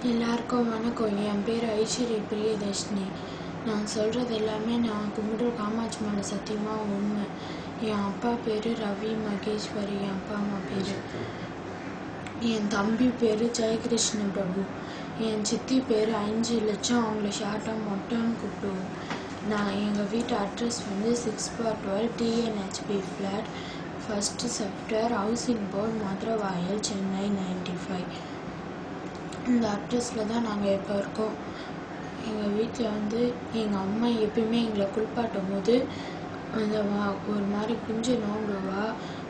எல்லாருக்கும் வணக்கம். என் பேர் ஐஸ்வர்யா பிரியதர்ஷினி. நான் சொல்கிறது எல்லாமே நான் கும்பிடுற காமாட்சி மேலே சத்தியமாக உண்மை. என் அப்பா பேர் ரவி மகேஸ்வரி, என் அப்பா அம்மா பேர். என் தம்பி பேர் ஜெயகிருஷ்ண பிரபு. என் சித்தி பேர் 5 லட்சம், அவங்கள ஷார்ட்டாக மொட்டைன்னு கூப்பிடுவோம். நான் எங்கள் வீட்டு அட்ரஸ் வந்து 6/12 TNHP flat, 1st sector, housing board, Maduravoyal, Chennai 95. இந்த அட்ரஸில் தான் நாங்கள் இப்போ இருக்கோம். எங்கள் வீட்டில் வந்து எங்கள் அம்மா எப்பயுமே எங்களை குளிப்பாட்டும் போது அந்த ஒரு மாதிரி குஞ்சு நோண்டுவா,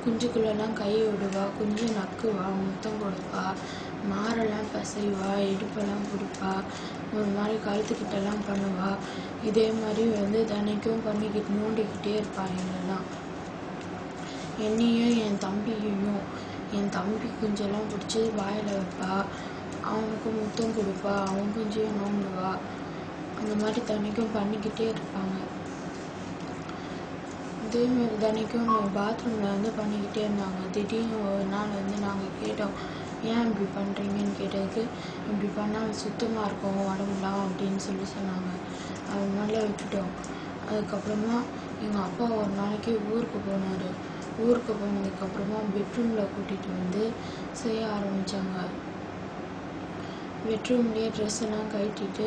குஞ்சுக்குள்ளெல்லாம் கை விடுவா, குஞ்சு நக்குவா, முத்தம் கொடுப்பா, மாரெல்லாம் பசைவா, இடுப்பெல்லாம் பிடிப்பா, ஒரு மாதிரி கழுத்துக்கிட்டெல்லாம் பண்ணுவா. இதே மாதிரி வந்து தினைக்கும் பண்ணிக்கிட்டு நோண்டிக்கிட்டே இருப்பா எங்களெல்லாம். என்னையும் என் தம்பியையும், என் தம்பி குஞ்செல்லாம் பிடிச்சி வாயில் வைப்பா, அவனுக்கு முத்தம் கொடுப்பா, அவன் குஞ்சையும் நோண்டுவா. அந்த மாதிரி தினைக்கும் பண்ணிக்கிட்டே இருப்பாங்க. இதேமாரி தினைக்கும் பாத்ரூமில் வந்து பண்ணிக்கிட்டே இருந்தாங்க. திடீர்னு ஒரு நாள் வந்து நாங்கள் கேட்டோம், ஏன் இப்படி பண்ணுறீங்கன்னு கேட்டதுக்கு, இப்படி பண்ணால் சுத்தமாக இருக்கும் உடம்புலாம் அப்படின்னு சொன்னாங்க. அதனால விட்டுட்டோம். அதுக்கப்புறமா எங்கள் அப்பா ஒரு நாளைக்கு ஊருக்கு போனார். ஊருக்கு போனதுக்கப்புறமா பெட்ரூமில் கூட்டிகிட்டு வந்து செய்ய ஆரம்பித்தாங்க. பெட்ரூம்லேயே ட்ரெஸ் எல்லாம் கழட்டிட்டு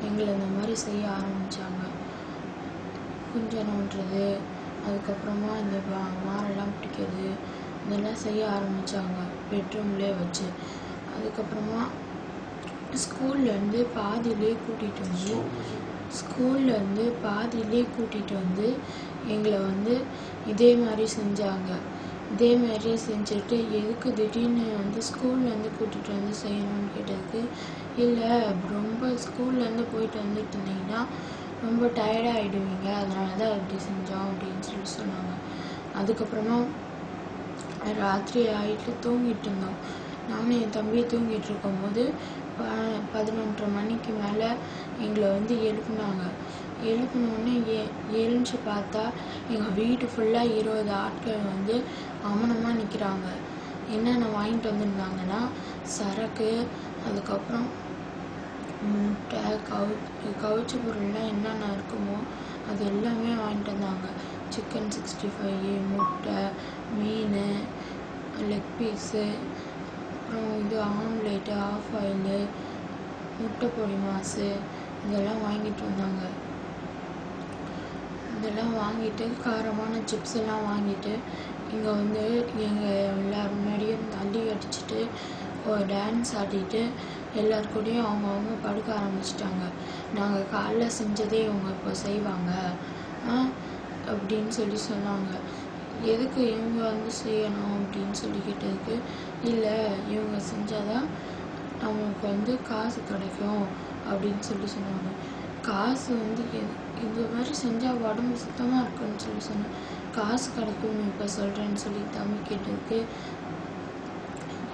எங்களை இந்த மாதிரி செய்ய ஆரம்பித்தாங்க. குஞ்சை நோண்டுறது, அதுக்கப்புறமா இந்த மாரெல்லாம் பிடிக்கிறது, இதெல்லாம் செய்ய ஆரம்பித்தாங்க பெட்ரூம்லேயே வச்சு. அதுக்கப்புறமா ஸ்கூல்லேருந்து பாதியிலே கூட்டிகிட்டு வந்து எங்களை வந்து இதே மாதிரி செஞ்சாங்க. இதே மாதிரியே செஞ்சுட்டு, எதுக்கு திடீர்னு வந்து ஸ்கூல்லேருந்து கூட்டிகிட்டு வந்து செய்யணும்னு கேட்டதுக்கு, இல்லை ரொம்ப ஸ்கூல்லேருந்து போயிட்டு வந்துட்டு இருந்தீங்கன்னா ரொம்ப டயர்டாக ஆகிடுவீங்க, அதனால தான் இப்படி செஞ்சோம் அப்படின்னு சொன்னாங்க. அதுக்கப்புறமா ராத்திரி ஆகிட்டு தூங்கிட்டு இருந்தோம். நானும் என் தம்பி தூங்கிட்டு இருக்கும்போது 11:30 மணிக்கு மேலே எங்களை வந்து எழுப்புனாங்க. எழுப்பினோடனே எழுந்துச்சு பார்த்தா எங்கள் வீட்டு ஃபுல்லாக 20 ஆட்கள் வந்து அமனமாக நிற்கிறாங்க. என்னென்ன வாங்கிட்டு வந்துருந்தாங்கன்னா, சரக்கு, அதுக்கப்புறம் முட்டை, கவுச்சி பொருள்லாம் என்னென்ன இருக்குமோ அது எல்லாமே வாங்கிட்டு வந்தாங்க. சிக்கன் 65, முட்டை, மீன், லெக் பீஸு, அப்புறம் இது ஆம்லேட்டு, ஆஃப் ஆயிலு, முட்டை பொடி மாசு, இதெல்லாம் வாங்கிட்டு வந்தாங்க. இதெல்லாம் வாங்கிட்டு காரமான சிப்ஸ் எல்லாம் வாங்கிட்டு இங்கே வந்து எங்கள் எல்லார் முன்னாடியும் தள்ளி அடிச்சுட்டு டான்ஸ் ஆடிட்டு எல்லாருக்கூடையும் அவங்கவுங்க படுக்க ஆரம்பிச்சிட்டாங்க. நாங்கள் காலைல செஞ்சதே இவங்க இப்போ செய்வாங்க அப்படின்னு சொன்னாங்க. எதுக்கு இவங்க வந்து செய்யணும் அப்படின்னு கேட்டதுக்கு, இல்லை இவங்க செஞ்சாதான் அவங்களுக்கு வந்து காசு கிடைக்கும் அப்படின்னு சொன்னாங்க. காசு வந்து இந்த மாதிரி செஞ்சால் உடம்பு சுத்தமாக இருக்குன்னு சொன்னேன். காசு கிடைக்கும்னு இப்போ சொல்கிறேன்னு தம்பி கேட்டதுக்கு,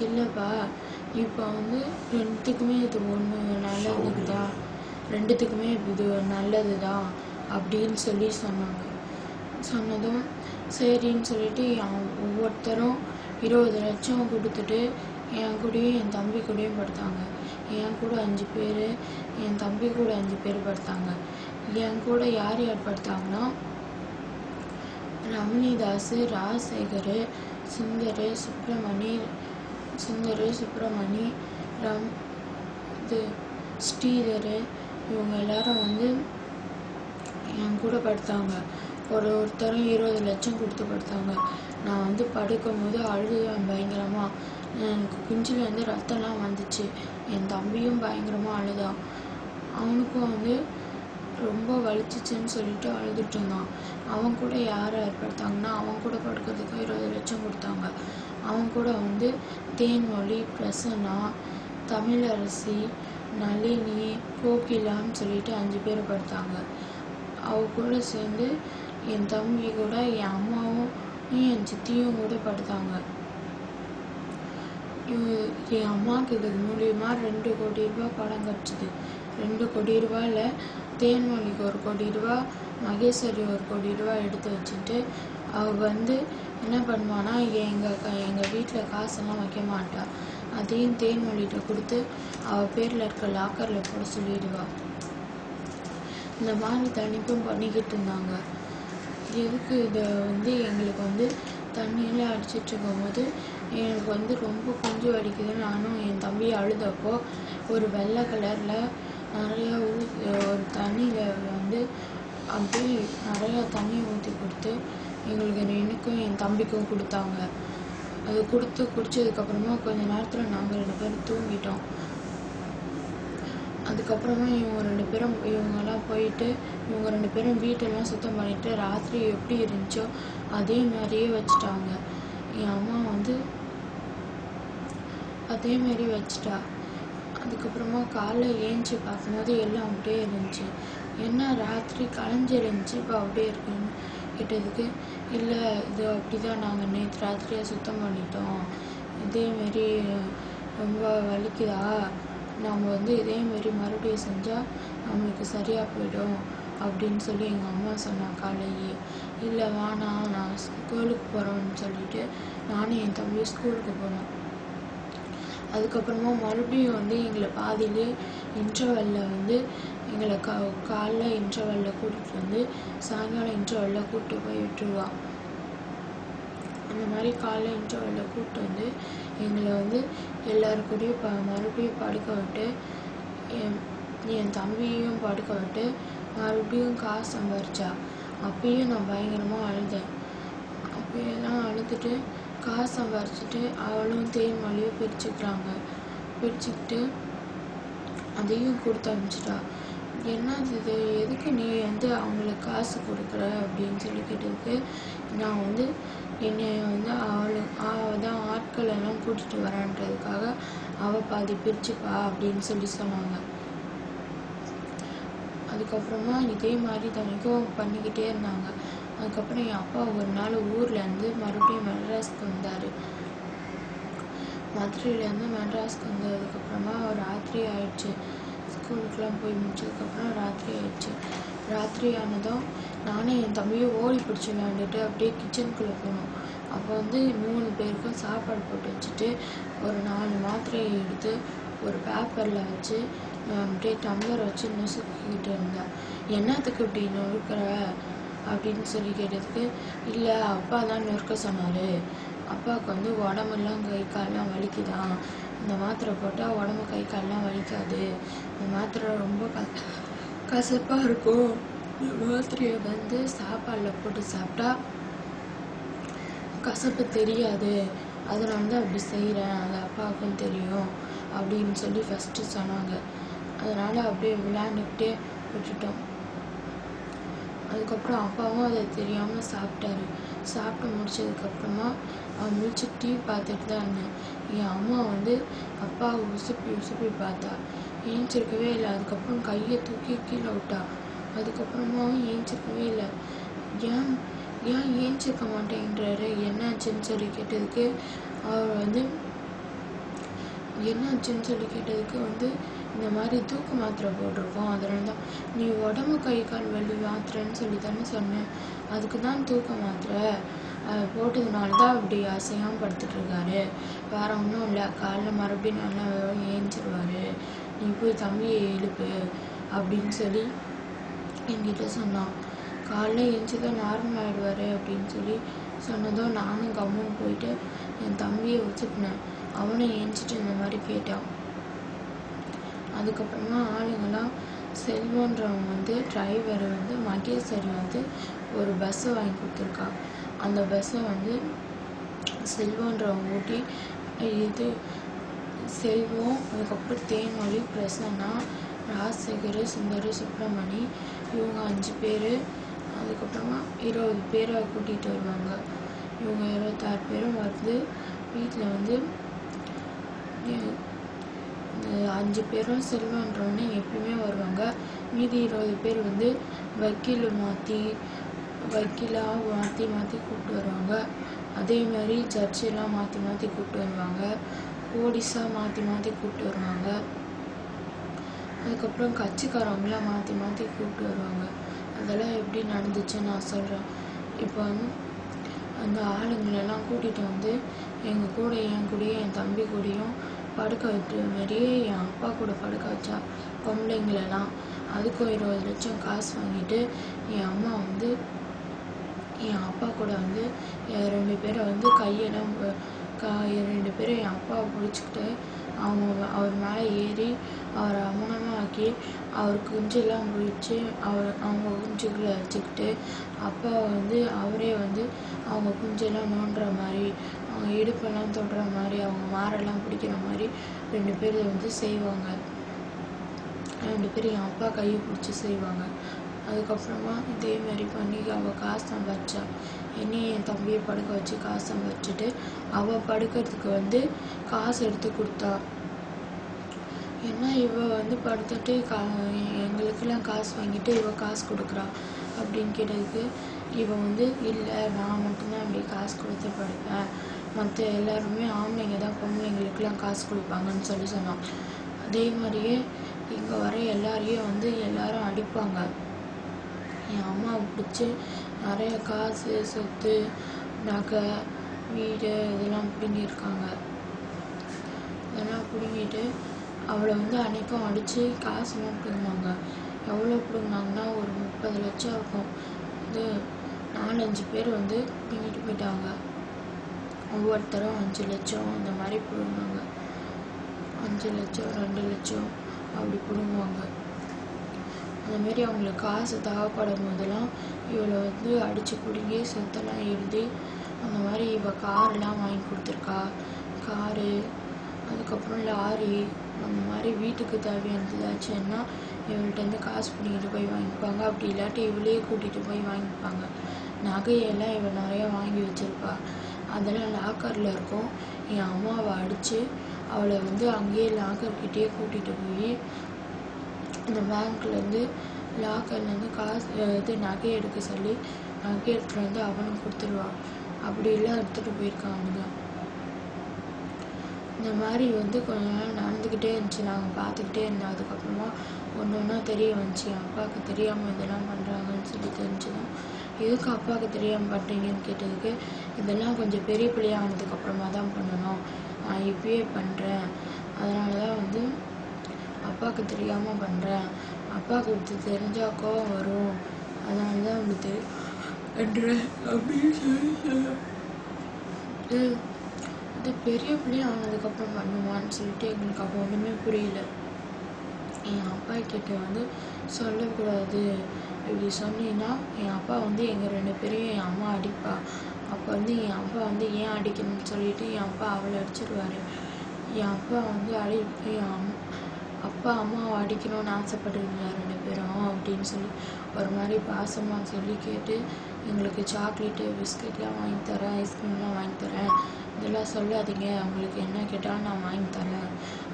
இல்லைப்பா இப்போ வந்து ரெண்டுத்துக்குமே இது ஒன்று நல்லதுக்கு தான், ரெண்டுத்துக்குமே இது நல்லது தான் அப்படின்னு சொன்னதும் சரின்னு சொல்லிட்டு ஒவ்வொருத்தரும் 20 லட்சம் கொடுத்துட்டு என் கூடயும் என் தம்பி கூடயும் படுத்தாங்க. என் கூட 5 பேர், என் தம்பி கூட 5 பேர் படுத்தாங்க. என் கூட யார் யார் படுத்தாங்கன்னா, ரமணிதாஸ், ராஜசேகர், சுந்தர், சுப்பிரமணி, ஸ்ரீதர், இவங்க எல்லாரும் வந்து என் கூட படுத்தாங்க. ஒருத்தரும் 20 லட்சம் கொடுத்து படுத்தாங்க. நான் வந்து படுக்கும்போது அழுதுவேன் பயங்கரமாக. எனக்கு குஞ்சில் வந்து ரத்தம்லாம் வந்துச்சு. என் தம்பியும் பயங்கரமாக அழுதான். அவனுக்கும் வந்து ரொம்ப வலிச்சிச்சுன்னு சொல்லிட்டு அழுதுட்டு இருந்தான். அவன் கூட யார் யார் படுத்தாங்கன்னா, அவன் கூட படுக்கிறதுக்கு 20 லட்சம் கொடுத்தாங்க. அவன் கூட வந்து தேன்மொழி, பிரசன்னா, தமிழரசி, நளினி, கோகிலான்னு சொல்லிட்டு 5 பேர் படுத்தாங்க. அவ கூட சேர்ந்து என் தம்பி கூட என் அம்மாவும் என் சித்தியும் கூட படுத்தாங்க. என் அம்மாவுக்கு இது மூலியமா 2 கோடி ரூபாய் பணம் கிடச்சிது. 2 கோடி ரூபாயில் தேன்மொழிக்கு 1 கோடி ரூபா, மகேஸ்வரி 1 கோடி ரூபா எடுத்து வச்சுட்டு அவள் வந்து என்ன பண்ணுவான்னா, எங்கள் வீட்டில் காசெல்லாம் வைக்க மாட்டா. அதையும் தேன்மொழிகிட்ட கொடுத்து அவள் பேரில் இருக்க லாக்கரில் போட சொல்லிடுவா. இந்த மாதிரி தனிப்பும் பண்ணிக்கிட்டு இருந்தாங்க. எதுக்கு இதை எங்களுக்கு தண்ணியெல்லாம் அடிச்சிட்டு இருக்கும்போது எனக்கு ரொம்ப குஞ்சு வலிக்குது. நானும் என் தம்பி அழுதப்போ ஒரு வெள்ளை கலரில் நிறையா ஒரு தண்ணியில் அப்படியே நிறையா தண்ணி ஊற்றி கொடுத்து எனக்கும் என் தம்பிக்கும் கொடுத்தாங்க. அது கொடுத்து குடித்ததுக்கப்புறமா கொஞ்ச நேரத்தில் நாங்கள் 2 பேரும் தூங்கிட்டோம். அதுக்கப்புறமா இவங்கெல்லாம் போயிட்டு இவங்க 2 பேரும் வீட்டெல்லாம் சுத்தம் பண்ணிட்டு ராத்திரி எப்படி இருந்துச்சோ அதே மாதிரியே வச்சுட்டாங்க. என் அம்மா அதே மாதிரி வச்சுட்டா. அதுக்கப்புறமா காலைல ஏஞ்சி பார்க்கும்போது எல்லாம் அப்படியே இருந்துச்சு. என்ன ராத்திரி கலைஞ்சிருந்துச்சு இப்போ அப்படியே இருக்குன்னு கேட்டதுக்கு, இல்லை இது அப்படி தான் நாங்கள் நேற்று ராத்திரியாக சுத்தம் பண்ணிட்டோம், இதேமாரி ரொம்ப வலிக்குதா, நம்ம இதேமாரி மறுபடியும் செஞ்சால் நம்மளுக்கு சரியாக போயிடும் அப்படின்னு சொல்லி எங்கள் அம்மா சொன்னாங்க காலையே. இல்லை வேணாம், நான் ஸ்கூலுக்கு போகிறோன்னு சொல்லிட்டு நானும் என் தம்பியும் ஸ்கூலுக்கு போனோம். அதுக்கப்புறமா மறுபடியும் எங்களை பாதியிலே இன்டர்வெல்லில் எங்களை காலைல இன்டர்வெல்லில் கூட்டிகிட்டு சாயங்காலம் இன்டர்வெல்லில் கூப்பிட்டு போய் விட்டுருவான். அந்த மாதிரி காலைல இன்டர்வெல்லில் கூப்பிட்டு எங்களை எல்லாருக்கூடையும் மறுபடியும் படுக்க விட்டு என் தம்பியையும் படுக்க விட்டு மறுபடியும் காசு சம்பாரிச்சா. அப்பயும் நான் பயங்கரமாக அழுதேன். அப்போயெல்லாம் அழுதுட்டு காசு சம்பாரிச்சிட்டு அவளும் தேன்மொழியும் பிரிச்சுக்கிட்டு அதையும் கொடுத்து அனுப்பிச்சிட்டா. என்னது இது, எதுக்கு நீ அவங்களுக்கு காசு கொடுக்குற அப்படின்னு சொல்லி கேட்டதுக்கு, நான் என்னை அவள் தான் ஆட்கள் எல்லாம் கூட்டிகிட்டு வரேன்றதுக்காக அவள் பாதி பிரிச்சுப்பா அப்படின்னு சொன்னாங்க. அதுக்கப்புறமா இதே மாதிரி தினைக்கும் பண்ணிக்கிட்டே இருந்தாங்க. அதுக்கப்புறம் என் அப்பா ஒரு நாள் ஊர்லேருந்து மறுபடியும் மெட்ராஸ்க்கு வந்தார். மதுரையிலேருந்து மெட்ராஸ்க்கு வந்ததுக்கப்புறமா ராத்திரி ஆயிடுச்சு. ஸ்கூலுக்கெலாம் போய் முடிச்சதுக்கப்புறம் ராத்திரி ஆயிடுச்சு. ராத்திரி ஆனதும் நானும் என் தம்பியும் ஓடி பிடிச்சி விளையாண்டுட்டு அப்படியே கிச்சனுக்குள்ளே போனோம். அப்போ 3 பேருக்கும் சாப்பாடு போட்டு வச்சுட்டு ஒரு 4 மாத்திரையை எடுத்து ஒரு பேப்பரில் வச்சு அப்படியே டம்ளர் வச்சு நுசுக்கிக்கிட்டு இருந்தேன். என்னத்துக்கு இப்படி நொறுக்கிற அப்படின்னு சொல்லி கேட்டதுக்கு, இல்லை அப்பா தான் நொறுக்க சொன்னார், அப்பாவுக்கு உடம்பெல்லாம் கை கால்லாம் வலிக்குதான், இந்த மாத்திரை போட்டால் உடம்பு கை கால்லாம் வலிக்காது, இந்த மாத்திரை ரொம்ப கசப்பாக இருக்கும், இந்த மாத்திரையை சாப்பாடில் போட்டு சாப்பிட்டா கசப்பு தெரியாது, அதனால தான் அப்படி செய்கிறேன், அது அப்பாவுக்கும் தெரியும் அப்படின்னு சொல்லி ஃபஸ்ட்டு சொன்னாங்க. அதனால் அப்படியே விளையாண்டுக்கிட்டே விட்டுட்டோம். அதுக்கப்புறம் அப்பாவும் அதை தெரியாமல் சாப்பிட்டாரு. சாப்பிட்டு முடிச்சதுக்கப்புறமா முழிச்சு டிவி பார்த்துட்டு தான் இருந்தேன். என் அம்மா அப்பாவை உசுப்பி பார்த்தா. ஏஞ்சிருக்கவே இல்லை. அதுக்கப்புறம் கையை தூக்கி கீழே விட்டா. அதுக்கப்புறமாவும் ஏஞ்சிருக்கவே இல்லை. ஏன் ஏஞ்சிருக்க மாட்டேங்கிறாரு, என்னாச்சுன்னு சொல்லி கேட்டதுக்கு, அவர் என்னாச்சுன்னு சொல்லி கேட்டதுக்கு இந்த மாதிரி தூக்க மாத்திரை போட்டிருக்கோம், அதனால தான். நீ உடம்பு கை கால் வலி மாத்திரைன்னு சொல்லி தானே சொன்னேன், அதுக்கு தான் தூக்க மாத்திரை போட்டதுனால தான் அப்படி அசையாமல் படுத்துட்டு இருக்காரு, வேற ஒன்றும் இல்லை, காலைல மறுபடியும் நல்லா ஏஞ்சிருவார், நீ போய் தம்பியை எழுப்பு அப்படின்னு சொல்லி என்கிட்ட சொன்னான். காலைல ஏஞ்சிதான் நார்மல் ஆகிடுவார் அப்படின்னு சொல்லி சொன்னதும் நானும் கம்முன்னு போயிட்டு என் தம்பியை வச்சுக்கினேன். அவனை ஏஞ்சிட்டு இந்த மாதிரி கேட்டான். அதுக்கப்புறமா ஆளுங்கெல்லாம் செல்வன்றவங்க டிரைவர் மகேஸ்வரி ஒரு பஸ்ஸை வாங்கி கொடுத்துருக்கா. அந்த பஸ்ஸை செல்வன்றவங்க ஊட்டி இது செல்வம், அதுக்கப்புறம் தேன்மொழி, பிரசன்னா, ராஜசேகர், சுந்தர், சுப்பிரமணி, இவங்க 5 பேர், அதுக்கப்புறமா 20 பேரை கூட்டிகிட்டு வருவாங்க. இவங்க 26 பேரும் வீட்டில் 5 பேரும் செல்வன்றவனே எப்பயுமே வருவாங்க. மீதி 20 பேர் வக்கீலாக மாற்றி கூப்பிட்டு வருவாங்க. அதே மாதிரி ஜட்ஜெல்லாம் மாற்றி கூப்பிட்டு வருவாங்க. போலீஸாக மாற்றி கூப்பிட்டு வருவாங்க. அதுக்கப்புறம் கட்சிக்காரவங்களாம் மாற்றி கூப்பிட்டு வருவாங்க. அதெல்லாம் எப்படி நடந்துச்சுன்னு நான் சொல்கிறேன். இப்போ அந்த ஆளுங்களெல்லாம் கூட்டிகிட்டு எங்கள் கூட என் கூடயும் என் தம்பி கூடயும் படுக்க வைக்கிற மாதிரியே என் அப்பா கூட படுக்க வச்சா பொம்பளைங்களெல்லாம். அதுக்கும் 20 லட்சம் காசு வாங்கிட்டு என் அம்மா வந்து என் அப்பா கூட வந்து 2 பேரை வந்து கையெல்லாம் 2 பேரும் என் அப்பாவை பிடிச்சிக்கிட்டு அவர் மேலே ஏறி அவரை அமனமாக ஆக்கி அவர் குஞ்செல்லாம் பிடிச்சி அவங்க குஞ்சுகளை வச்சுக்கிட்டு அப்பாவை வந்து அவரே வந்து அவங்க குஞ்செல்லாம் நோண்டுற மாதிரி அவங்க இடுப்பெல்லாம் தொடுற மாதிரி அவங்க மாரெல்லாம் பிடிக்கிற மாதிரி 2 பேர் வந்து செய்வாங்க. 2 பேர் என் அப்பா கையை பிடிச்சி செய்வாங்க. அதுக்கப்புறமா இதே மாதிரி பண்ணி அவள் காசு சம்பாதிச்சா. என்னையும் என் தம்பியை படுக்க வச்சு காசு சம்பாதிச்சுட்டு அவள் படுக்கிறதுக்கு வந்து காசு எடுத்து கொடுத்தா. ஏன்னா இவள் வந்து படுத்துட்டு எங்களுக்கெல்லாம் காசு வாங்கிட்டு இவள் காசு கொடுக்குறா அப்படின்னு கேட்டதுக்கு இவன் வந்து இல்லை, நான் மட்டும்தான் அப்படி காசு கொடுத்து படுப்பேன், மற்ற எல்லாருமே ஆம்பளைங்க தான் பொம்பளைங்களுக்கெல்லாம் காசு கொடுப்பாங்கன்னு சொன்னான். அதே மாதிரியே இங்கே வர எல்லாரையும் வந்து எல்லாரும் அடிப்பாங்க. என் அம்மாவை பிடிச்சி நிறைய காசு சொத்து நகை வீடு இதெல்லாம் பிடுங்கியிருக்காங்க. இதெல்லாம் பிடுங்கிட்டு அவளை வந்து அன்னைக்கும் அடித்து காசுலாம் பிடுங்கினாங்க. எவ்வளோ பிடுங்கினாங்கன்னா ஒரு 30 லட்சம் இருக்கும். இது 4-5 பேர் வந்து பிடிங்கிட்டு போயிட்டாங்க. ஒவ்வொருத்தரும் 5 லட்சம் அந்த மாதிரி பிடுங்குவாங்க. 5 லட்சம் 2 லட்சம் அப்படி பிடுங்குவாங்க. அந்தமாரி அவங்களுக்கு காசு தேவைப்படும் போதெல்லாம் இவளை வந்து அடித்து பிடுங்கி சொத்தெல்லாம் எழுதி அந்த மாதிரி இவள் காரெல்லாம் வாங்கி கொடுத்துருக்கா. காரு, அதுக்கப்புறம் லாரி, அந்த மாதிரி வீட்டுக்கு தேவையானது ஏதாச்சுன்னா இவள்கிட்டருந்து காசு பிடிங்கிட்டு போய் வாங்கிப்பாங்க. அப்படி இல்லாட்டி இவளையே கூட்டிகிட்டு போய் வாங்கிப்பாங்க. நகையெல்லாம் இவள் நிறையா வாங்கி வச்சுருப்பா. அதெல்லாம் லாக்கரில் இருக்கும். என் அம்மாவை அடித்து அவளை வந்து அங்கேயே லாக்கர்கிட்டே கூட்டிகிட்டு போய் இந்த பேங்க்லேருந்து லாக்கர்லேருந்து காசு இது நகை எடுக்க சொல்லி நகை எடுத்துகிட்டு வந்து அவனுக்கு கொடுத்துருவான். அப்படிலாம் எடுத்துகிட்டு போயிருக்காங்க. இந்த மாதிரி வந்து கொஞ்ச நாள் நடந்துக்கிட்டே இருந்துச்சு. நாங்கள் பார்த்துக்கிட்டே இருந்தோம். அதுக்கப்புறமா ஒன்று ஒன்றா தெரிய வந்துச்சு. என் அப்பாவுக்கு தெரியாமல் இதெல்லாம் பண்ணுறாங்கன்னு சொல்லி தெரிஞ்சுதான். எதுக்கு அப்பாவுக்கு தெரியாமல் பண்ணுறீங்கன்னு கேட்டதுக்கு இதெல்லாம் கொஞ்சம் பெரிய பிள்ளையாக ஆனதுக்கப்புறமா தான் பண்ணணும், நான் இப்பயே பண்ணுறேன், அதனால தான் வந்து அப்பாவுக்கு தெரியாமல் பண்ணுறேன், அப்பாவுக்கு இது தெரிஞ்சால் கோவம் வரும், அதனால தான் உங்களுக்கு பண்ணுறேன் அப்படின்னு சொல்லி இது பெரிய பிள்ளையாக ஆனதுக்கப்புறம் பண்ணுவான்னு சொல்லிட்டு எங்களுக்கு அப்போ ஒன்றுமே புரியல. என் அப்பா கிட்ட வந்து சொல்லக்கூடாது, இப்படி சொன்னீங்கன்னா என் அப்பா வந்து எங்கள் 2 பேரையும் என் அம்மா அடிப்பா. அப்போ வந்து என் அப்பா வந்து ஏன் அடிக்கணும்னு சொல்லிட்டு என் அப்பா அவளை அடிச்சிடுவார். என் அப்பா வந்து அப்பா அம்மாவை அடிக்கணும்னு ஆசைப்படுவீங்களா 2 பேரும் அப்படின்னு சொல்லி ஒரு மாதிரி பாசமாக சொல்லி கேட்டு எங்களுக்கு சாக்லேட்டு பிஸ்கெட்லாம் வாங்கி தரேன், ஐஸ்கிரீம்லாம் வாங்கி தரேன், இதெல்லாம் சொல்லாதீங்க, அவங்களுக்கு என்ன கேட்டாலும் நான் வாங்கி தரேன்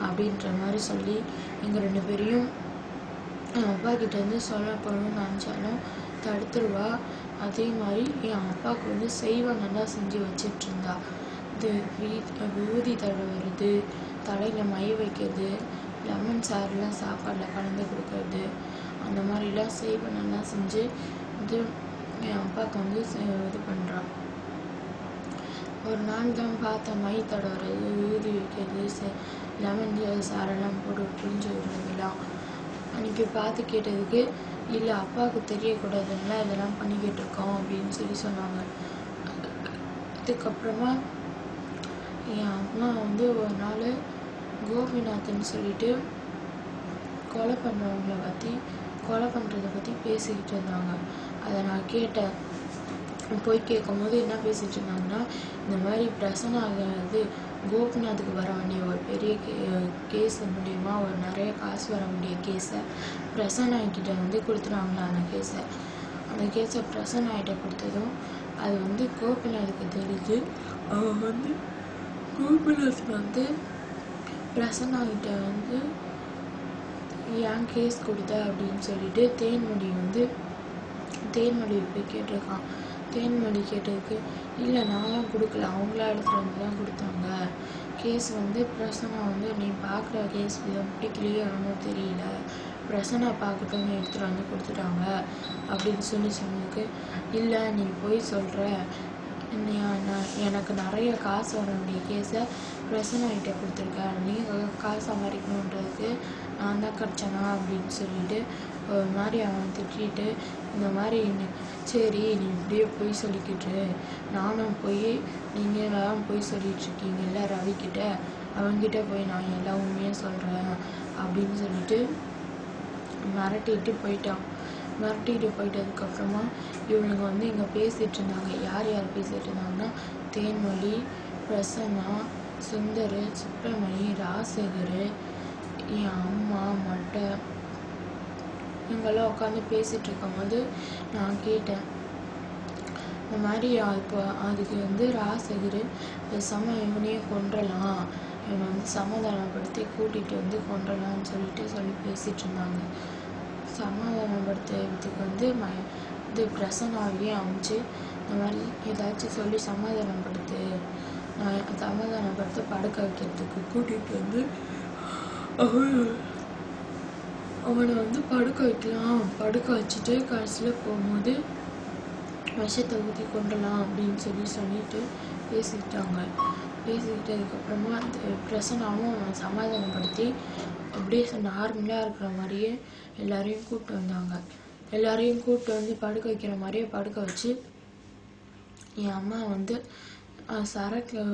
அப்படின்ற மாதிரி சொல்லி எங்கள் 2 பேரையும் என் அப்பா கிட்டேருந்து சொல்லப்படணும்னு நினச்சாலும் தடுத்துருவா. அதே மாதிரி என் அப்பாவுக்கு வந்து செய்வனெல்லாம் செஞ்சு வச்சிட்டு இருந்தா. இது விபூதி தடவுறது, தலையில் மை வைக்கிறது, லெமன் சாறுலாம் சாப்பாடில் கலந்து கொடுக்கறது, அந்த மாதிரிலாம் செய்வனெல்லாம் செஞ்சு இது என் அப்பாவுக்கு வந்து இது பண்ணுறான். ஒரு நாள் தான் பார்த்தேன் மை தடவுறது, விபூதி வைக்கிறது, லெமன் சாரெல்லாம் போட்டு புரிஞ்சு விடுறதுலாம். அன்றைக்கி பார்த்து கேட்டதுக்கு இல்லை அப்பாவுக்கு தெரியக்கூடாதுன்னா இதெல்லாம் பண்ணிக்கிட்டு இருக்கோம் அப்படின்னு சொல்லி சொன்னாங்க. அதுக்கப்புறமா என் அம்மா வந்து ஒரு நாள் கோபிநாத்ன்னு சொல்லிட்டு கொலை பண்ணுறதை பற்றி பேசிக்கிட்டு இருந்தாங்க. அதை நான் கேட்டேன். போய் கேட்கும்போது என்ன பேசிகிட்டு இருந்தாங்கன்னா, இந்த மாதிரி பிரசன்ன ஆகிறது கோபிநாத்துக்கு வர வேண்டிய ஒரு பெரிய கேஸ் மூலியமா ஒரு நிறைய காசு வர வேண்டிய கேஸை பிரசன்னாகிட்ட வந்து கொடுத்துட்டாங்களா. அந்த கேஸை பிரசன்னாகிட்ட கொடுத்ததும் அது வந்து கோபிநாத்துக்கு தெரிஞ்சு அவன் வந்து கோபிநாத் வந்து பிரசன்னாகிட்ட வந்து ஏன் கேஸ் கொடுத்த அப்படின்னு சொல்லிட்டு தேன்மொழி போய் கேட்டிருக்கான். தேன்மொழி கேட்டதுக்கு இல்லை நான்லாம் கொடுக்கல, அவங்களா எடுத்துகிட்டு வந்து தான் கொடுத்தாங்க, கேஸ் வந்து பிரசன்னா வந்து நீ பார்க்குற கேஸ் இதை பிடிக்கலையே ஒன்றும் தெரியல, பிரசன்னா பார்க்கட்டும்னு எடுத்துகிட்டு வந்து கொடுத்துட்டாங்க அப்படின்னு சொல்லி சொன்னதுக்கு இல்லை நீ போய் சொல்கிற, எனக்கு நிறைய காசு வர வேண்டிய கேஸை பிரசன்னாகிட்ட கொடுத்துருக்கேன், நீ காசு சம்பாதிக்கணுன்றதுக்கு நான் தான் கிடச்சேனா அப்படின்னு சொல்லிட்டு ஒரு மாதிரி அவன் திட்டிட்டு, இந்த மாதிரி சரி நீ இப்படியே போய் சொல்லிக்கிட்டு, நானும் போய் நீங்கள் எல்லாம் போய் சொல்லிகிட்ருக்கீங்கல்ல ரவிக்கிட்ட, அவன்கிட்ட போய் நான் எல்லா உண்மையும் சொல்கிறேன் அப்படின்னு சொல்லிட்டு மிரட்டிட்டு போயிட்டான். மிரட்டிட்டு போயிட்டதுக்கப்புறமா இவனுங்க வந்து இங்கே பேசிகிட்டு இருந்தாங்க. யார் யார் பேசிகிட்டு இருந்தாங்கன்னா, தேன்மொழி, பிரசன்னா, சுந்தர், சுப்பிரமணி, ராஜசேகர், என் அம்மா, மட்டை, இவங்கெல்லாம் உட்காந்து பேசிகிட்டு இருக்கும்போது நான் கேட்டேன், இந்த மாதிரி இப்போ அதுக்கு வந்து ராஜசேகர் பேசாமல் இவனையே கொன்றலாம், இவனை வந்து சமாதானப்படுத்தி கூட்டிகிட்டு வந்து கொன்றலான்னு சொல்லி பேசிகிட்டு இருந்தாங்க. சமாதானப்படுத்துறதுக்கு வந்து இது பிரசன்னாவையே அமிச்சு இந்த மாதிரி ஏதாச்சும் சொல்லி சமாதானப்படுத்த படுக்க வைக்கிறதுக்கு கூட்டிகிட்டு வந்து அவனை வந்து படுக்க வைக்கலாம், படுக்க வச்சுட்டு கடைசியில் போகும்போது விஷத்தை ஊற்றி கொண்டலாம் அப்படின்னு சொல்லிட்டு பேசிக்கிட்டாங்க. பேசிக்கிட்டதுக்கப்புறமா அந்த பிரசன்னாவும் அவனை சமாதானப்படுத்தி அப்படியே நார்மலாக இருக்கிற மாதிரியே எல்லாரையும் கூப்பிட்டு வந்தாங்க. எல்லாரையும் கூப்பிட்டு வந்து படுக்க வைக்கிற மாதிரியே படுக்க வச்சு என் அம்மா வந்து சரக்கில்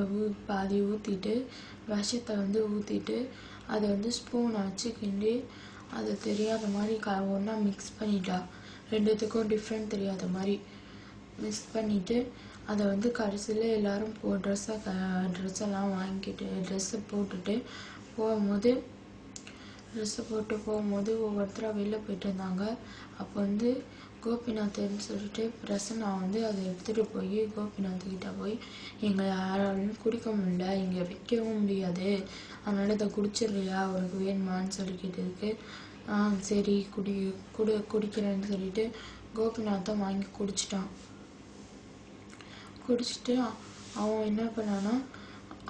பாதி ஊற்றிட்டு விஷத்தை வந்து ஊற்றிட்டு அதை வந்து ஸ்பூனை வச்சு கிண்டி அதை தெரியாத மாதிரி ஒன்றா மிக்ஸ் பண்ணிட்டா. ரெண்டுத்துக்கும் டிஃப்ரெண்ட் தெரியாத மாதிரி மிக்ஸ் பண்ணிவிட்டு அதை வந்து கடைசியில் எல்லோரும் ட்ரெஸ்ஸெல்லாம் வாங்கிக்கிட்டு ட்ரெஸ்ஸை போட்டுட்டு போகும்போது ஒவ்வொருத்தராக வெளில போயிட்டு இருந்தாங்க. அப்போ வந்து கோபிநாத்ன்னு சொல்லிட்டு பிரசன்னா வந்து அதை எடுத்துகிட்டு போய் கோபிநாத்கிட்ட போய் எங்களை யாராலும் குடிக்க முடியல, இங்கே வைக்கவும் முடியாது, அதனால் இதை குடிச்சிடலையா, அவனுக்கு வேணுமான்னு சொல்லிக்கிட்டதுக்கு சரி குடிக்கிறேன்னு சொல்லிட்டு கோபிநாத்தை வாங்கி குடிச்சிட்டு அவன் என்ன பண்ணான்னா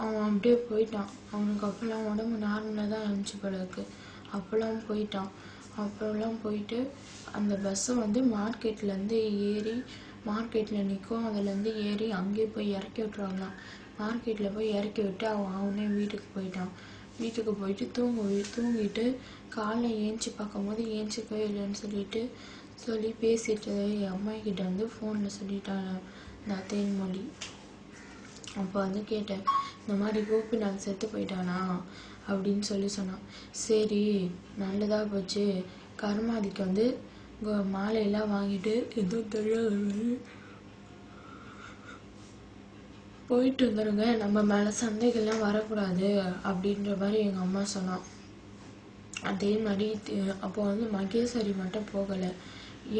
அவன் அப்படியே போயிட்டான். அவனுக்கு அப்போல்லாம் உடம்பு நார்மலாக தான் இருந்துச்சு போலருக்கு. அப்போல்லாம் போயிட்டு அந்த பஸ்ஸை வந்து மார்க்கெட்லேருந்து ஏறி மார்க்கெட்டில் நிற்கும், அதுலேருந்து ஏறி அங்கேயே போய் இறக்கி விட்ருவாங்களாம். மார்க்கெட்டில் போய் இறக்கி விட்டு அவனே வீட்டுக்கு போயிட்டான். வீட்டுக்கு போயிட்டு தூங்கிட்டு காலைல ஏஞ்சி பார்க்கும்போது ஏஞ்சிக்கவே இல்லைன்னு சொல்லி பேசிட்டு என் அம்மாக்கிட்ட வந்து ஃபோனில் சொல்லிட்டாங்க நான் தேன்மொழி. அப்போ வந்து கேட்டேன், இந்த மாதிரி கோபிநாத் செத்து போயிட்டானா அப்படின்னு சொன்னான். சரி நல்லதாக போச்சு, கருமாதிக்கு வந்து மாலையெல்லாம் வாங்கிட்டு எதுவும் தெரியாத போயிட்டு வந்துடுங்க, நம்ம மேலே சந்தைகள்லாம் வரக்கூடாது அப்படின்ற மாதிரி எங்கள் அம்மா சொன்னான். அதே மாதிரி அப்போ வந்து மகேஸ்வரி மட்டும் போகலை.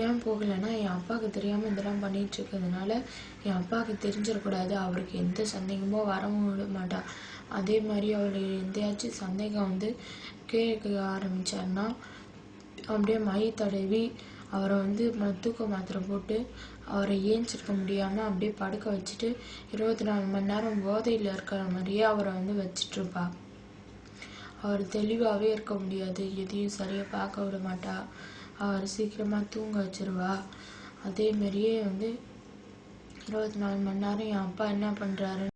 ஏன் போகலைன்னா, என் அப்பாவுக்கு தெரியாமல் இதெல்லாம் பண்ணிட்டு இருக்கிறதுனால என் அப்பாவுக்கு தெரிஞ்சிடக்கூடாது, அவருக்கு எந்த சந்தேகமோ வரவும் விட மாட்டா. அதே மாதிரி அவளுக்கு எந்தையாச்சும் சந்தேகம் வந்து கேட்க ஆரம்பித்தார்னா அப்படியே மை தடவி அவரை வந்து தூக்க மாத்திரை போட்டு அவரை ஏஞ்சிருக்க முடியாமல் அப்படியே படுக்க வச்சுட்டு 24 மணி நேரம் போதையில் இருக்கிற மாதிரியே அவரை வந்து வச்சிட்ருப்பா. அவர் தெளிவாகவே இருக்க முடியாது, எதையும் சரியாக பார்க்க விட மாட்டா, அவர் சீக்கிரமாக தூங்க வச்சிருவா. அதே மாதிரியே வந்து 24 மணி நேரம் என் அப்பா என்ன பண்ணுறாரு